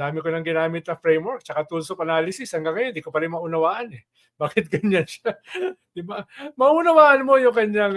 dami ko nang ginamit na framework tsaka tools of analysis. Hanggang ngayon, di ko pa rin maunawaan eh. Bakit ganyan siya? Di ba? Maunawaan mo yung kanyang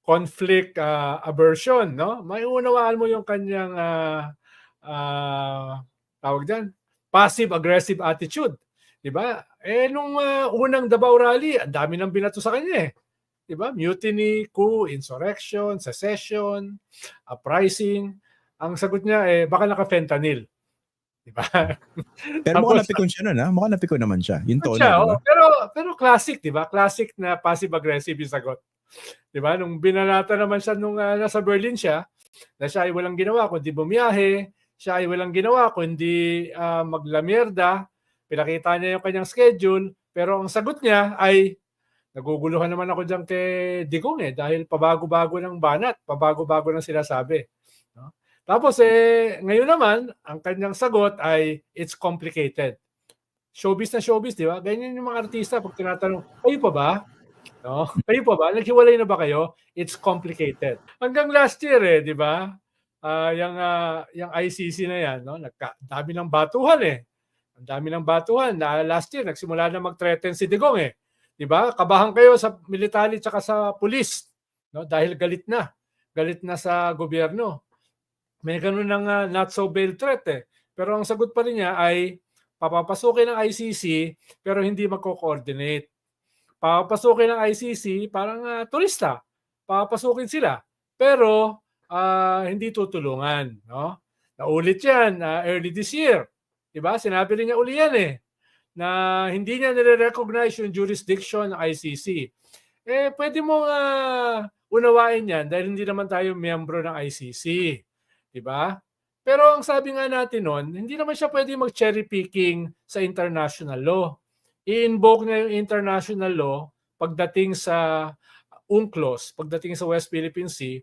conflict aversion, no? Maiunawaan mo yung kanyang tawag dyan, passive-aggressive attitude. Di ba? Nung unang Davao Rally, ang dami nang binato sa kanya eh. Diba? Mutiny, coup, insurrection, secession, uprising. Ang sagot niya baka naka-fentanyl. Diba? Pero mukhang napikon siya nun, ha? Mukhang napikon naman siya. Yung tono, siya, diba? Pero classic, diba? Classic na passive-aggressive yung sagot. Diba? Nung binanata naman siya nung nasa Berlin siya, na siya ay walang ginawa kundi bumiyahe, siya ay walang ginawa kundi maglamierda, pinakita niya yung kanyang schedule, pero ang sagot niya ay naguguluhan naman ako dyan kay Digong dahil pabago-bago ng banat, pabago-bago ng sinasabi. No? Tapos ngayon naman, ang kanyang sagot ay it's complicated. Showbiz na showbiz, di ba? Ganyan yung mga artista pag tinatanong, kayo pa ba? No? Kayo pa ba? Naghiwalay na ba kayo? It's complicated. Hanggang last year di ba? Yung ICC na yan, no? Dami ng batuhan Ang dami ng batuhan. Last year, nagsimula na mag-threaten si Digong Diba? Kabahan kayo sa military at sa pulis, no? Dahil galit na sa gobyerno. May ganun ng not so bail threat Pero ang sagot pa rin niya ay papapasukin ng ICC pero hindi magko-coordinate. Papapasukin ng ICC parang turista. Papapasukin sila pero hindi tutulungan, no? Naulit 'yan early this year. Diba? Sinabi rin niya uli yan na hindi niya nire-recognize yung jurisdiction ng ICC. Pwede mong unawain yan dahil hindi naman tayo miyembro ng ICC. Diba? Pero ang sabi nga natin nun, hindi naman siya pwede mag-cherry picking sa international law. I-invoke niya yung international law pagdating sa UNCLOS, pagdating sa West Philippine Sea,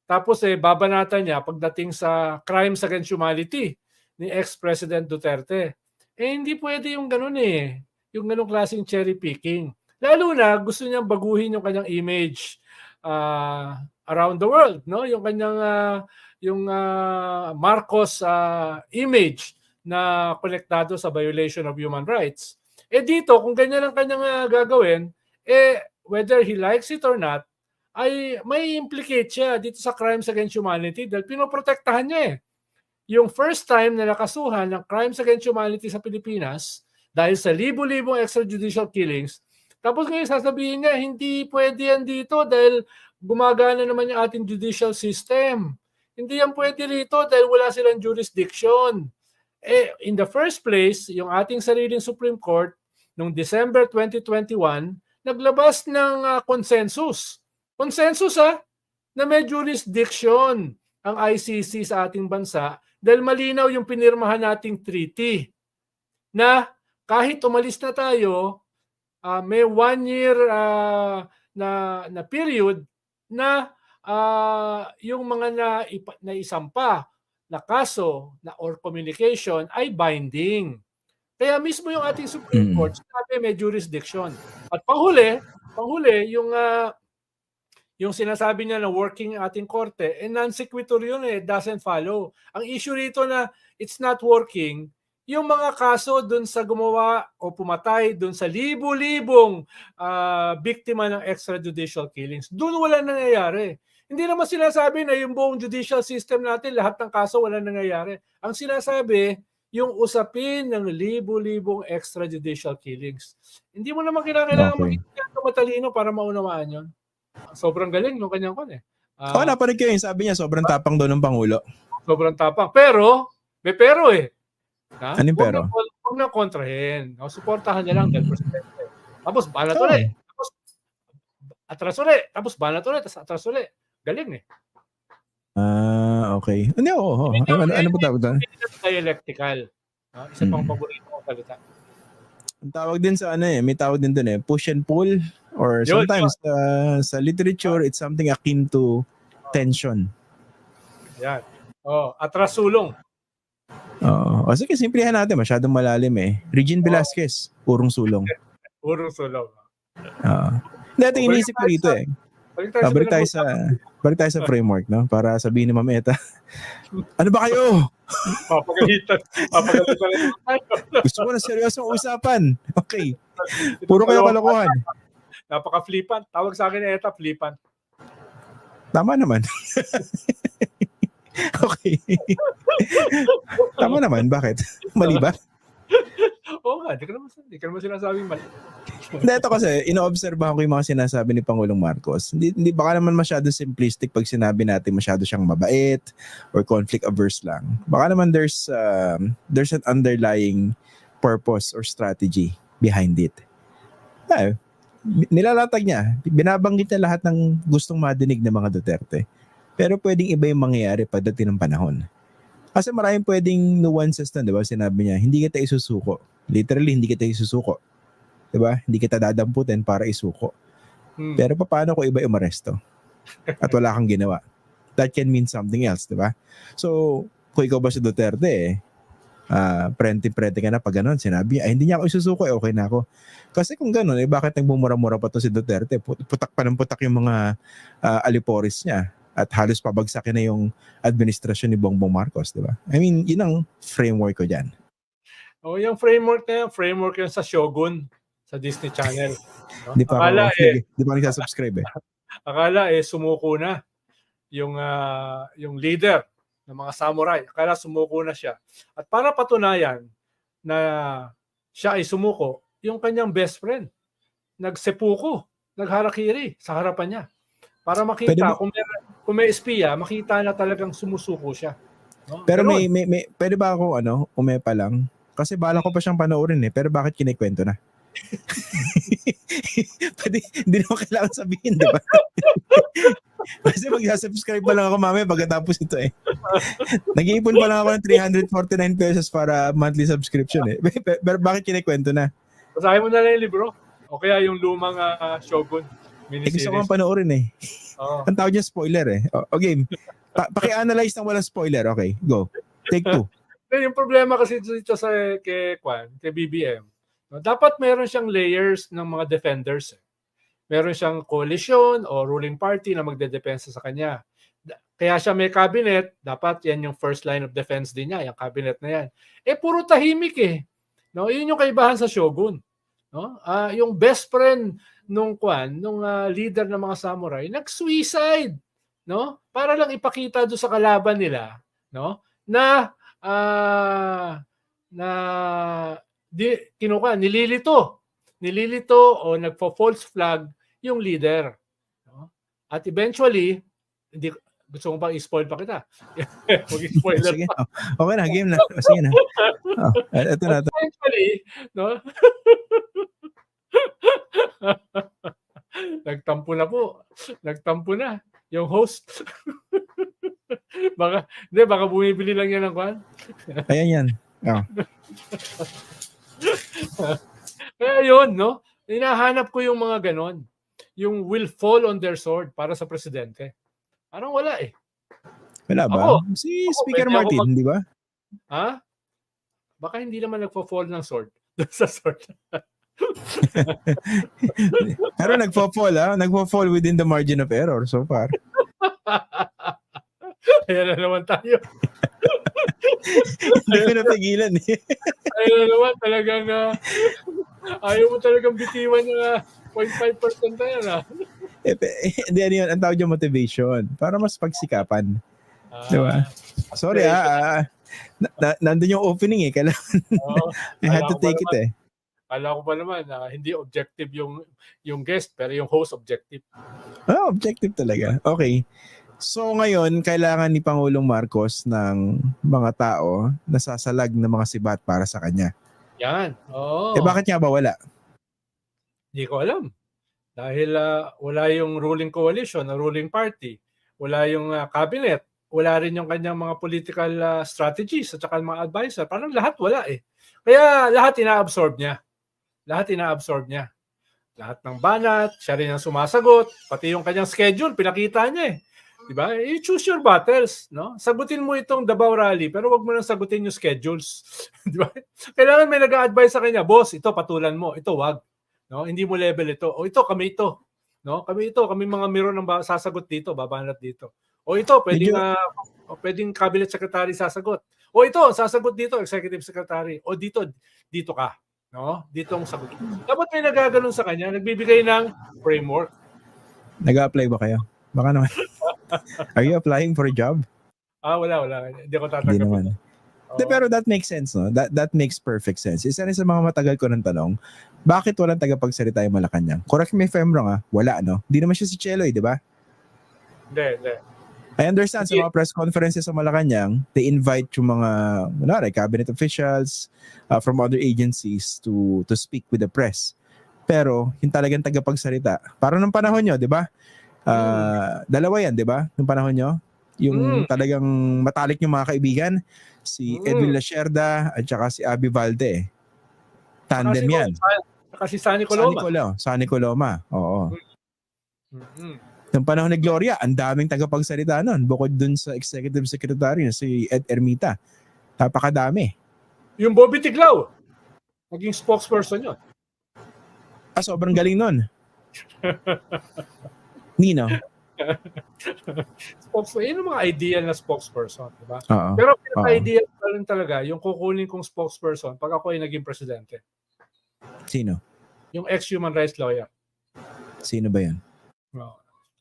tapos babanatan niya pagdating sa crimes against humanity ni ex-President Duterte. Hindi pwede yung ganun yung ganung klaseng cherry picking. Lalo na gusto niyang baguhin yung kanyang image around the world, no? Yung kanyang Marcos image na konektado sa violation of human rights. Dito kung ganyan ang kanyang gagawin, whether he likes it or not, ay may implicate siya dito sa crimes against humanity dahil pinoprotektahan niya Yung first time na nakasuhan ng crimes against humanity sa Pilipinas dahil sa libo-libong extrajudicial killings, tapos ngayon sasabihin niya, hindi pwede yan dito dahil gumagana naman yung ating judicial system. Hindi yan pwede rito dahil wala silang jurisdiction. In the first place, yung ating sariling Supreme Court, noong December 2021, naglabas ng consensus. Consensus na may jurisdiction ang ICC sa ating bansa dahil malinaw yung pinirmahan nating treaty na kahit umalis na tayo, may 1 year na period na yung mga naisampa na kaso or communication ay binding. Kaya mismo yung ating Supreme Court sinabi may jurisdiction. At panghuli yung sinasabi niya na working ating korte, non sequitur yun doesn't follow. Ang issue rito na it's not working, yung mga kaso dun sa gumawa o pumatay dun sa libo-libong biktima ng extrajudicial killings, dun wala nangyayari. Hindi naman sinasabi na yung buong judicial system natin, lahat ng kaso wala nangyayari. Ang sinasabi, yung usapin ng libo-libong extrajudicial killings. Hindi mo naman kailangan maging matalino para maunawaan yun. Sobrang galing yung kanyang napanood ko yun. Sabi niya, sobrang tapang doon ng Pangulo. Sobrang tapang. Pero, may pero Anong pero? Huwag na kontrahin. Suportahan niya lang 10%. Tapos, banat ulit. Tapos, atras ulit. Tapos, banat ulit. Tapos, atras ulit. Galing Okay. Hindi, ano ba tawag doon? Dialectical. Isa pang paborito kong salita. Ang tawag din sa may tawag din doon push and pull. Or sometimes sa literature, it's something akin to tension. Yan. Atras sulong. Sige, simplihan natin. Masyadong malalim Regine Velasquez, purong sulong. Purong sulong. Hindi, ito inisip ko dito Balik tayo Balik tayo sa framework, no? Para sabihin ni Ma'am Eta, ano ba kayo? Papagalitan na tayo. Gusto ko na seryosong usapan. Okay. Puro kayo kalokohan. Napaka-flippant. Tawag sa akin Eta, flippant. Tama naman. Okay. Tama naman. Bakit? Mali ba? Oo nga, di ka naman sinasabing mali. Hindi, ito kasi, ino-obserbahan ko yung mga sinasabi ni Pangulong Marcos. Hindi baka naman masyado simplistic pag sinabi natin masyado siyang mabait or conflict averse lang. Baka naman there's an underlying purpose or strategy behind it. Ay, nilalatag niya, binabanggit niya lahat ng gustong madinig ng mga Duterte. Pero pwedeng iba yung mangyayari pagdating ng panahon. Kasi maraming pwedeng nuances na, di ba? Sinabi niya, hindi kita isusuko. Literally, hindi kita isusuko. Di ba? Hindi kita dadamputin para isuko. Pero paano kung iba yung umaresto? At wala kang ginawa? That can mean something else, di ba? So, kung ikaw ba si Duterte, prente ka na pag ganun. Sinabi niya, hindi niya ako isusuko, okay na ako. Kasi kung ganun, bakit nagmumura-mura pa to si Duterte? Putak pa ng putak yung mga aliporis niya. At halos pabagsakin na yung administrasyon ni Bongbong Marcos, di ba? I mean, yun ang framework ko dyan. Yung framework na yun sa Shogun, sa Disney Channel. No? Di pa ako nagsasubscribe eh. Akala sumuko na yung leader ng mga samurai. Akala sumuko na siya. At para patunayan na siya ay sumuko, yung kanyang best friend, nagsepuko, nagharakiri sa harapan niya. Para makita, kung may espiya, makita na talagang sumusuko siya. No? Pero may pwede ba ako umepa lang? Kasi bala ko pa siyang panoorin eh. Pero bakit kinikwento na? Pwede, hindi naman kailangan sabihin, di ba? Kasi mag-subscribe pa lang ako mamaya pagkatapos ito eh. Nag-iipon pa lang ako ng 349 pesos para monthly subscription eh. Pero bakit kinikwento na? Basahin mo na lang yung libro. O kaya yung lumang Shogun miniseries. Gusto ko panoorin eh. Oh. Ang tawag niya spoiler eh. O game. Paki-analyze ng walang spoiler. Okay, go. Take 2. Yung problema kasi dito sa kay BBM, no, dapat meron siyang layers ng mga defenders. Meron siyang coalition o ruling party na magdedepensa sa kanya. Kaya siya may cabinet, dapat yan yung first line of defense din niya, yung cabinet na yan. Puro tahimik eh. No, yun yung kaibahan sa Shogun. No? Yung best friend nung leader ng mga samurai nag-suicide, no? Para lang ipakita do sa kalaban nila, no? Na nililito o nagfo-false flag yung leader, no? At eventually, gusto mo bang i-spoil pa kita? Mag-spoiler Sige, pa. Okay na, game na. Sige na. Ito na. Eventually, no? Nagtampo na yung host. baka bumibili lang yan ng kwan. Ayan yan. Oh. Kaya yun, no? Hinahanap ko yung mga ganon. Yung will fall on their sword para sa presidente. Parang wala eh. Wala ba? Si Speaker Martin, di ba? Ha? Baka hindi naman nagfo-fall ng sword. Sa sword. Pero nagfo-fall within the margin of error so far. Ayan na naman tayo. Hindi ko napigilan eh. Ayan na naman talagang ayaw mo talagang bitiwan yung 0.5% na yan Hindi yun, ang tawag yung motivation para mas pagsikapan. Diba? Sorry nandun yung opening eh. Kailangan I had to take it eh. Alam ko pa naman hindi objective yung guest pero yung host objective. Objective talaga. Okay. So ngayon, kailangan ni Pangulong Marcos ng mga tao na sasalag ng mga sibat para sa kanya. Yan. Oo. Bakit nga ba wala? Hindi ko alam. Dahil wala yung ruling coalition, ruling party, wala yung cabinet, wala rin yung kanyang mga political strategies at saka mga advisor. Parang lahat wala eh. Kaya lahat ina-absorb niya. Lahat ng banat, siya rin ang sumasagot, pati yung kanyang schedule, pinakita niya eh. Diba? You choose your battles, no? Sagutin mo itong Davao Rally, pero wag mo nang sagutin yung schedules. Diba? Kailangan may nag-a-advise sa kanya, boss, ito patulan mo, ito wag. No? Hindi mo level ito. O ito, kami ito. no? Kami mga Miro ng sasagot dito, babanat dito. O ito, pwedeng pwedeng cabinet secretary sasagot. O ito, sasagot dito, executive secretary. O dito ka, no? Dito ang sagot. Dapat may nagaganon sa kanya, nagbibigay ng framework. Nag-a-apply ba kayo? Baka naman. Are you applying for a job? Wala. Hindi ako Hindi tatanggapin. naman. Pero that makes sense, no? That makes perfect sense. Isa rin sa mga matagal ko ng tanong, bakit walang tagapagsalita yung Malacanang? Correct me if I'm wrong, wala, no? Hindi naman siya si Cheloy, di ba? Hindi. I understand sa mga press conferences sa Malacanang, they invite yung mga cabinet officials from other agencies to speak with the press. Pero yung talagang tagapagsalita, parang ng panahon nyo, di ba? Dalawa yan, di ba? Yung panahon nyo? Yung talagang matalik yung mga kaibigan, si Edwin Lacerda at saka si Abby Valde. Tandem yan. Kasi Sunny Coloma. Sunny Coloma, oo. Yung panahon ni Gloria, ang daming tagapagsalita nun. Bukod dun sa executive secretary na si Ed Ermita. Napakadami. Yung Bobby Tiglao, naging spokesperson yun. Sobrang galing nun. Nino? Spokesperson, yun ang mga ideal na spokesperson, di ba? Oo. Pero pinaka-ideal pa rin talaga, yung kukunin kong spokesperson pag ako ay naging presidente. Sino? Yung ex-human rights lawyer. Sino ba yan?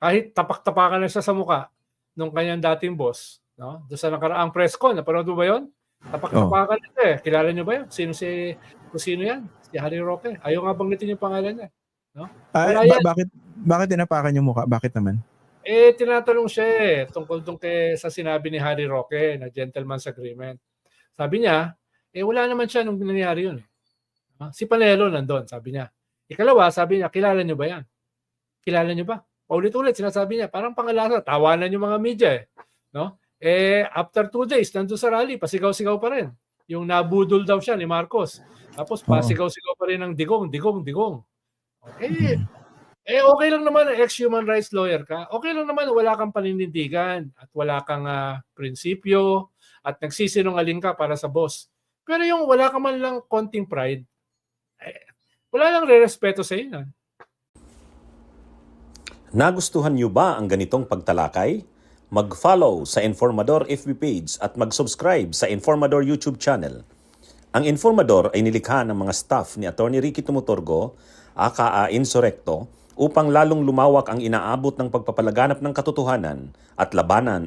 Kahit tapak-tapakan na siya sa mukha nung kanyang dating boss, no? Doon sa nakaraang press con, napanood mo ba yun? Tapak-tapakan nito eh. Kilala niyo ba yun? Sino yan? Si Harry Roque. Ayaw nga banggitin yung pangalan niya. No? Bakit tinapakan yung mukha? Bakit naman? Tinatanong siya tungkol sa sinabi ni Harry Roque na gentleman's agreement. Sabi niya, wala naman siya nung nangyari yun. Si Panelo nandun, sabi niya. Ikalawa, sabi niya, kilala niyo ba yan? Kilala niyo ba? Paulit-ulit, sinasabi niya, parang pangalasa, tawanan yung mga media no? After 2 days, nandun sa rally, pasigaw-sigaw pa rin. Yung nabudol daw siya ni Marcos. Tapos pasigaw-sigaw pa rin ng digong. Okay lang naman, ex-human rights lawyer ka. Okay lang naman, wala kang paninindigan at wala kang prinsipyo at nagsisinungaling ka para sa boss. Pero yung wala ka man lang konting pride, wala lang re-respeto sa iyo. Nagustuhan niyo ba ang ganitong pagtalakay? Mag-follow sa Informador FB page at mag-subscribe sa Informador YouTube channel. Ang Informador ay nilikha ng mga staff ni Atty. Ricky Tumutorgo, aka Insurrecto, upang lalong lumawak ang inaabot ng pagpapalaganap ng katotohanan at labanan ang